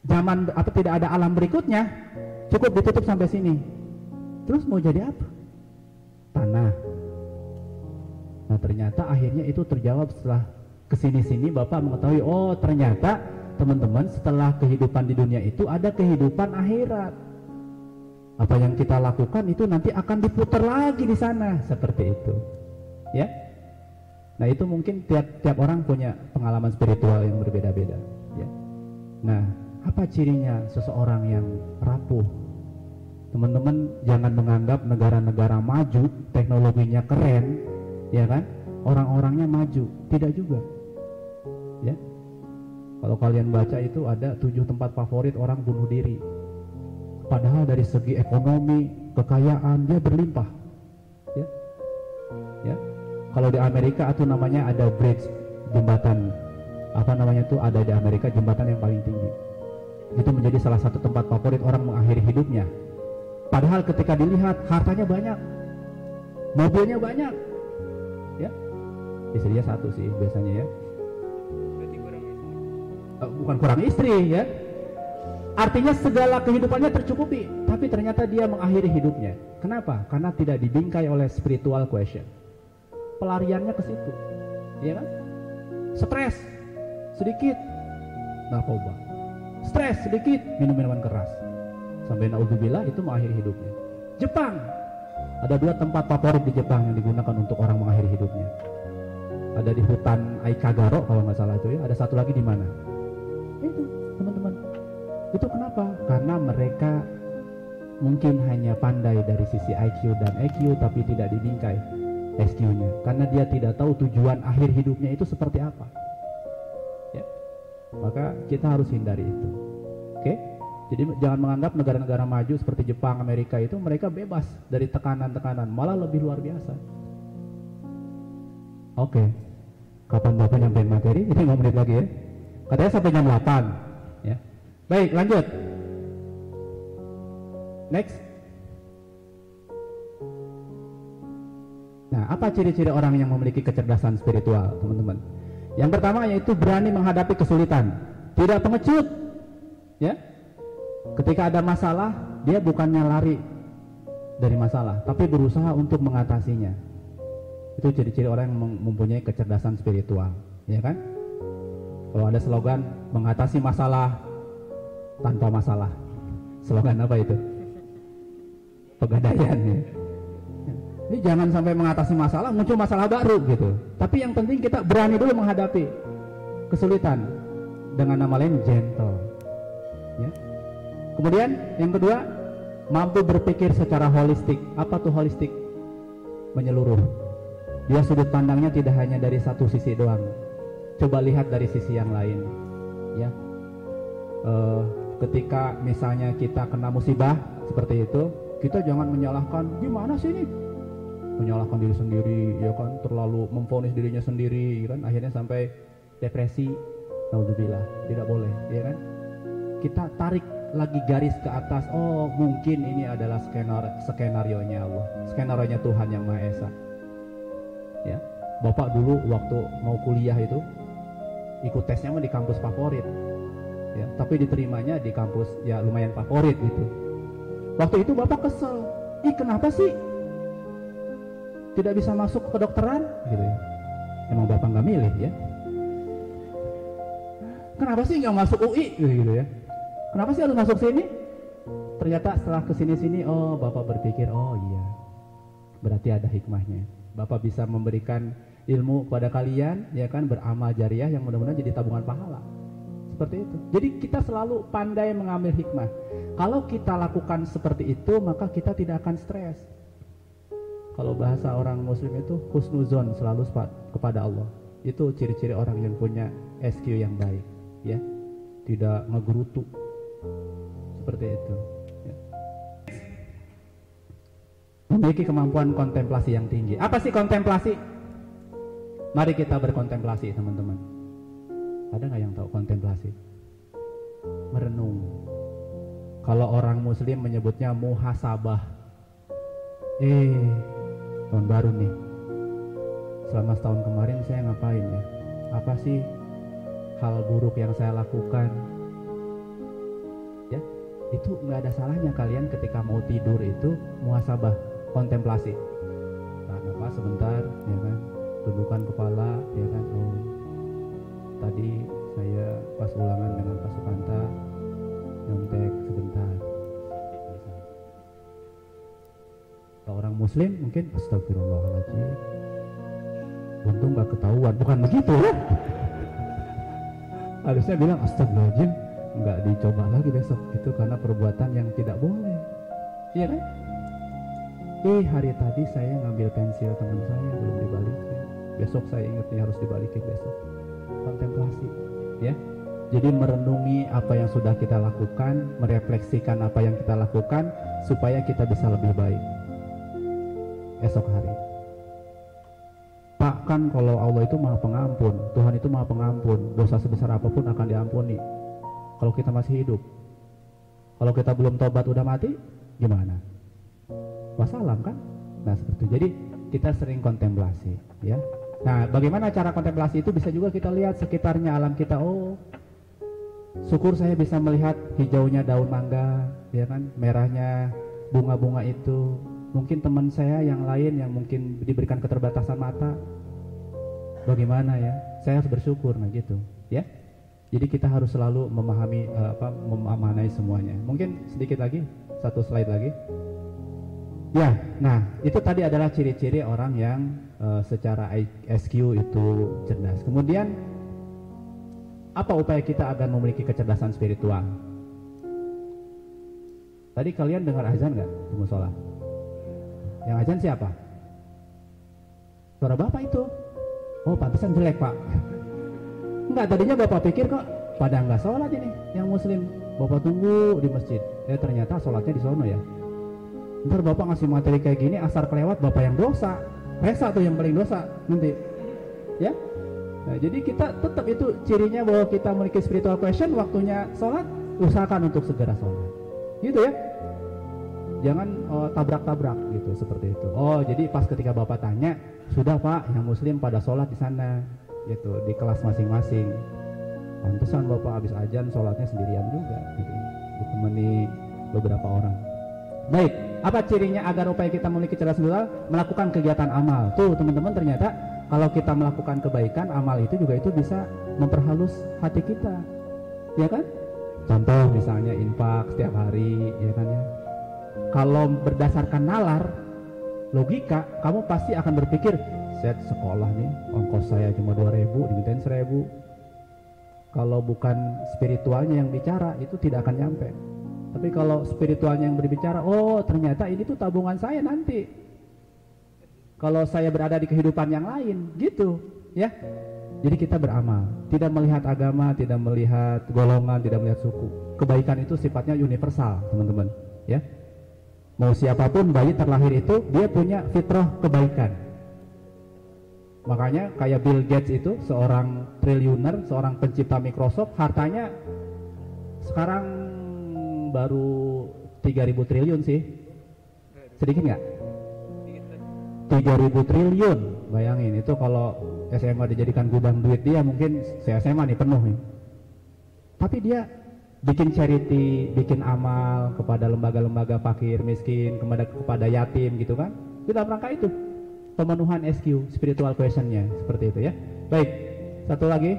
zaman apa tidak ada alam berikutnya, cukup ditutup sampai sini. Terus mau jadi apa? Tanah. Nah ternyata akhirnya itu terjawab setelah kesini-sini Bapak mengetahui, oh ternyata teman-teman setelah kehidupan di dunia itu ada kehidupan akhirat. Apa yang kita lakukan itu nanti akan diputar lagi di sana, seperti itu. Ya. Nah itu mungkin tiap orang punya pengalaman spiritual yang berbeda-beda. Ya. Nah apa cirinya seseorang yang rapuh? Teman-teman jangan menganggap negara-negara maju teknologinya keren, ya kan? Orang-orangnya maju, tidak juga. Ya. Kalau kalian baca itu ada 7 tempat favorit orang bunuh diri. Padahal dari segi ekonomi, kekayaan dia berlimpah. Ya. Ya. Kalau di Amerika itu namanya ada bridge, jembatan. Apa namanya itu ada di Amerika jembatan yang paling tinggi. Itu menjadi salah satu tempat favorit orang mengakhiri hidupnya. Padahal ketika dilihat hartanya banyak, mobilnya banyak. Ya. Istrinya satu sih biasanya ya. Bukan kurang istri ya. Artinya segala kehidupannya tercukupi, tapi ternyata dia mengakhiri hidupnya. Kenapa? Karena tidak dibingkai oleh spiritual question. Pelariannya ke situ, ya kan? Stres sedikit, narkoba. Stres sedikit, minum minuman keras. Sampai naudzubillah itu mengakhiri hidupnya. Jepang, ada 2 tempat favorit di Jepang yang digunakan untuk orang mengakhiri hidupnya. Ada di hutan Aikagaro kalau nggak salah itu ya. Ada satu lagi di mana? Itu teman-teman. Itu kenapa? Karena mereka mungkin hanya pandai dari sisi IQ dan EQ, tapi tidak dibingkai SQ-nya. Karena dia tidak tahu tujuan akhir hidupnya itu seperti apa. Ya. Maka kita harus hindari itu. Oke? Jadi jangan menganggap negara-negara maju seperti Jepang, Amerika itu mereka bebas dari tekanan-tekanan, malah lebih luar biasa. Oke. Kapan Bapak nyampein materi? Ini 5 menit lagi ya. Katanya sampai jam 8. Ya. Baik, lanjut. Next. Nah, apa ciri-ciri orang yang memiliki kecerdasan spiritual, teman-teman? Yang pertama yaitu berani menghadapi kesulitan, tidak pengecut. Ya. Ketika ada masalah, dia bukannya lari dari masalah, tapi berusaha untuk mengatasinya. Itu ciri-ciri orang yang mempunyai kecerdasan spiritual, ya kan? Kalau ada slogan mengatasi masalah tanpa masalah, slogan apa itu? Pegadaian ya. Ini jangan sampai mengatasi masalah muncul masalah baru gitu. Tapi yang penting kita berani dulu menghadapi kesulitan dengan nama lain gentle. Ya. Kemudian yang kedua, mampu berpikir secara holistik. Apa tuh holistik? Menyeluruh. Dia sudut pandangnya tidak hanya dari satu sisi doang. Coba lihat dari sisi yang lain. Ya. Ketika misalnya kita kena musibah seperti itu, kita jangan menyalahkan gimana sih ini, menyalahkan diri sendiri, ya kan, terlalu memvonis dirinya sendiri, kan, akhirnya sampai depresi. Naudzubillah, tidak boleh, ya kan? Kita tarik lagi garis ke atas. Oh, mungkin ini adalah skenario-nya Allah, skenario-nya Tuhan yang Maha Esa. Ya, Bapak dulu waktu mau kuliah itu ikut tesnya mah di kampus favorit, ya, tapi diterimanya di kampus ya lumayan favorit gitu. Waktu itu Bapak kesel, kenapa sih tidak bisa masuk ke kedokteran gitu ya? Emang Bapak nggak milih ya? Kenapa sih nggak masuk UI gitu ya? Kenapa sih harus masuk sini? Ternyata setelah kesini-sini, oh Bapak berpikir, oh iya, berarti ada hikmahnya. Bapak bisa memberikan ilmu kepada kalian, ya kan, beramal jariah yang mudah-mudahan jadi tabungan pahala. Seperti itu. Jadi kita selalu pandai mengambil hikmah. Kalau kita lakukan seperti itu, maka kita tidak akan stres. Kalau bahasa orang muslim itu husnuzon, selalu kepada Allah. Itu ciri-ciri orang yang punya SQ yang baik, ya. Tidak ngegerutu. Seperti itu, ya. Memiliki kemampuan kontemplasi yang tinggi. Apa sih kontemplasi? Mari kita berkontemplasi, teman-teman. Ada nggak yang tahu kontemplasi? Merenung. Kalau orang muslim menyebutnya muhasabah. Tahun baru nih, selama setahun kemarin saya ngapain ya? Apa sih hal buruk yang saya lakukan? Itu nggak ada salahnya kalian ketika mau tidur itu muhasabah, kontemplasi. Tahan nafas sebentar, ya kan, tundukkan kepala, ya kan. Oh, tadi saya pas ulangan dengan Pak Sukanta nyontek sebentar. Kalau orang muslim mungkin astagfirullahaladzim, untung nggak ketahuan, bukan begitu ya. Harusnya bilang astagfirullahaladzim, nggak dicoba lagi besok, itu karena perbuatan yang tidak boleh, iya kan? Hari tadi saya ngambil pensil teman saya belum dibalikin, besok saya ingat nih harus dibalikin besok. Kontemplasi, ya. Jadi merenungi apa yang sudah kita lakukan, merefleksikan apa yang kita lakukan supaya kita bisa lebih baik esok hari. Pak, kan kalau Allah itu Maha Pengampun, Tuhan itu Maha Pengampun, dosa sebesar apapun akan diampuni kalau kita masih hidup. Kalau kita belum tobat udah mati, gimana? Wassalam kan? Nah seperti itu. Jadi kita sering kontemplasi, ya. Nah bagaimana cara kontemplasi itu bisa juga kita lihat sekitarnya alam kita. Oh, syukur saya bisa melihat hijaunya daun mangga, ya kan, merahnya bunga-bunga itu. Mungkin teman saya yang lain yang mungkin diberikan keterbatasan mata, bagaimana ya? Saya harus bersyukur, nah gitu, ya. Jadi kita harus selalu memahami memaknai semuanya. Mungkin sedikit lagi, satu slide lagi. Ya, nah itu tadi adalah ciri-ciri orang yang secara SQ itu cerdas. Kemudian apa upaya kita agar memiliki kecerdasan spiritual? Tadi kalian dengar azan nggak di musola? Yang azan siapa? Suara bapak itu. Oh, pantesan jelek pak. Enggak, tadinya bapak pikir kok pada nggak sholat ini yang muslim. Bapak tunggu di masjid. Ternyata sholatnya di sono ya. Ntar bapak ngasih materi kayak gini, asar kelewat bapak yang dosa. Resa tuh yang paling dosa nanti. Ya. Nah, jadi kita tetap itu cirinya bahwa kita memiliki spiritual question, waktunya sholat, usahakan untuk segera sholat. Gitu ya. Jangan tabrak-tabrak gitu, seperti itu. Oh, jadi pas ketika bapak tanya, sudah pak, yang muslim pada sholat di sana, gitu, di kelas masing-masing. Pantesan bapak habis ajan sholatnya sendirian juga, gitu, ditemani beberapa orang. Baik, apa cirinya agar upaya kita memiliki kecerdasan spiritual? Melakukan kegiatan amal. Tuh teman-teman, ternyata kalau kita melakukan kebaikan, amal itu juga itu bisa memperhalus hati kita, ya kan? Contoh misalnya infak setiap hari, ya kan ya. Kalau berdasarkan nalar, logika, kamu pasti akan berpikir, saya sekolah nih, ongkos saya cuma 2.000, dimintain 1.000. Kalau bukan spiritualnya yang bicara, itu tidak akan nyampe. Tapi kalau spiritualnya yang berbicara, oh ternyata ini tuh tabungan saya nanti kalau saya berada di kehidupan yang lain, gitu ya. Jadi kita beramal, tidak melihat agama, tidak melihat golongan, tidak melihat suku. Kebaikan itu sifatnya universal, teman-teman, ya. Mau siapapun bayi terlahir itu dia punya fitrah kebaikan. Makanya kayak Bill Gates itu seorang triliuner, seorang pencipta Microsoft, hartanya sekarang baru 3.000 triliun sih. Sedikit nggak? 3.000 triliun, bayangin itu kalau SMA dijadikan gudang duit dia mungkin SMA nih penuh nih. Tapi dia bikin charity, bikin amal kepada lembaga-lembaga fakir miskin, kepada yatim gitu kan. Itu dalam rangka itu pemenuhan SQ, spiritual questionnya, seperti itu ya. Baik, satu lagi.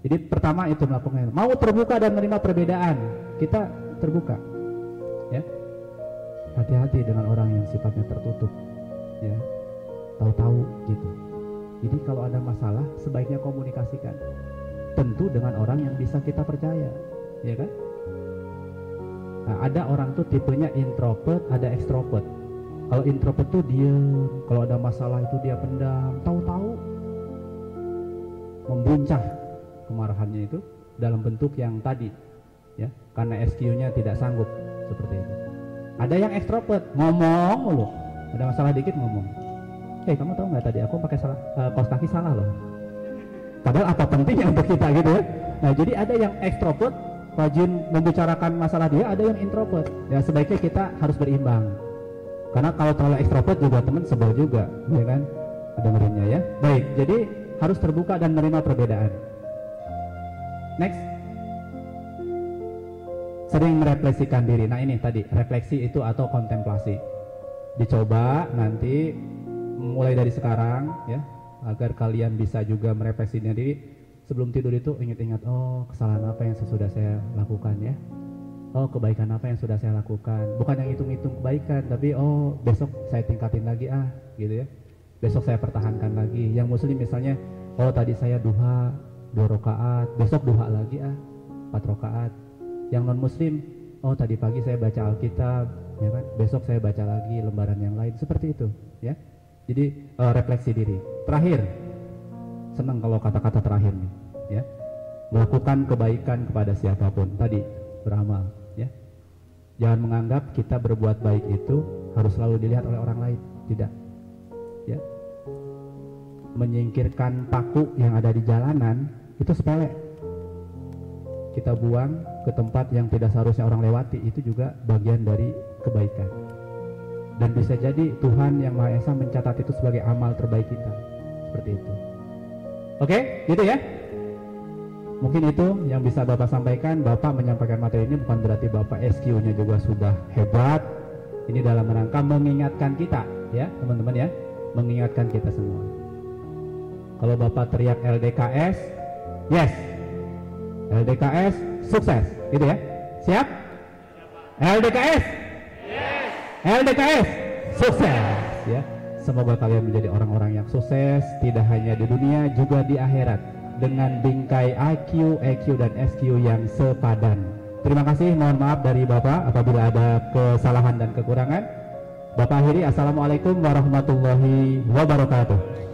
Jadi pertama itu melakukan mau terbuka dan menerima perbedaan. Kita terbuka, ya. Hati-hati dengan orang yang sifatnya tertutup, ya. Tahu-tahu gitu. Jadi kalau ada masalah sebaiknya komunikasikan. Tentu dengan orang yang bisa kita percaya, ya kan? Nah, ada orang tuh tipenya introvert, ada extrovert. Kalau introvert tuh diem, kalau ada masalah itu dia pendam, tahu-tahu membuncah kemarahannya itu dalam bentuk yang tadi, ya, karena SQ-nya tidak sanggup seperti itu. Ada yang extrovert, ngomong mulu, ada masalah dikit ngomong. Kamu tahu nggak tadi aku pakai kaos kaki salah loh. Padahal apa pentingnya untuk kita gitu ya. Nah jadi ada yang ekstrovert, rajin membicarakan masalah dia, ada yang introvert. Ya sebaiknya kita harus berimbang. Karena kalau terlalu ekstrovert juga teman sebel juga, ya kan? Dengerinnya ya. Baik, jadi harus terbuka dan menerima perbedaan. Next. sering merefleksikan diri. Nah ini tadi, refleksi itu atau kontemplasi. Dicoba nanti mulai dari sekarang ya, agar kalian bisa juga merefleksi diri. Sebelum tidur itu ingat-ingat, oh kesalahan apa yang sudah saya lakukan ya, oh kebaikan apa yang sudah saya lakukan. Bukan yang hitung-hitung kebaikan, tapi oh besok saya tingkatin lagi gitu ya, besok saya pertahankan lagi. Yang muslim misalnya, oh tadi saya duha 2 rakaat, besok duha lagi 4 rakaat. Yang non muslim, oh tadi pagi saya baca Alkitab ya kan, besok saya baca lagi lembaran yang lain. Seperti itu ya. Jadi refleksi diri. Terakhir, senang kalau kata-kata terakhir nih ya, melakukan kebaikan kepada siapapun. Tadi beramal ya, jangan menganggap kita berbuat baik itu harus selalu dilihat oleh orang lain. Tidak ya, menyingkirkan paku yang ada di jalanan itu sepele, kita buang ke tempat yang tidak seharusnya orang lewati, itu juga bagian dari kebaikan. Dan bisa jadi Tuhan yang Maha Esa mencatat itu sebagai amal terbaik kita. Seperti itu. Oke, gitu ya. Mungkin itu yang bisa Bapak sampaikan. Bapak menyampaikan materi ini bukan berarti Bapak SQ-nya juga sudah hebat. Ini dalam rangka mengingatkan kita ya teman-teman ya, mengingatkan kita semua. Kalau Bapak teriak LDKS, yes, LDKS sukses, gitu ya. Siap? LDKS, yes. LDKS sukses ya. Semoga kalian menjadi orang-orang yang sukses, tidak hanya di dunia, juga di akhirat, dengan bingkai IQ, EQ, dan SQ yang sepadan. Terima kasih, mohon maaf dari Bapak apabila ada kesalahan dan kekurangan. Bapak akhiri, assalamualaikum warahmatullahi wabarakatuh.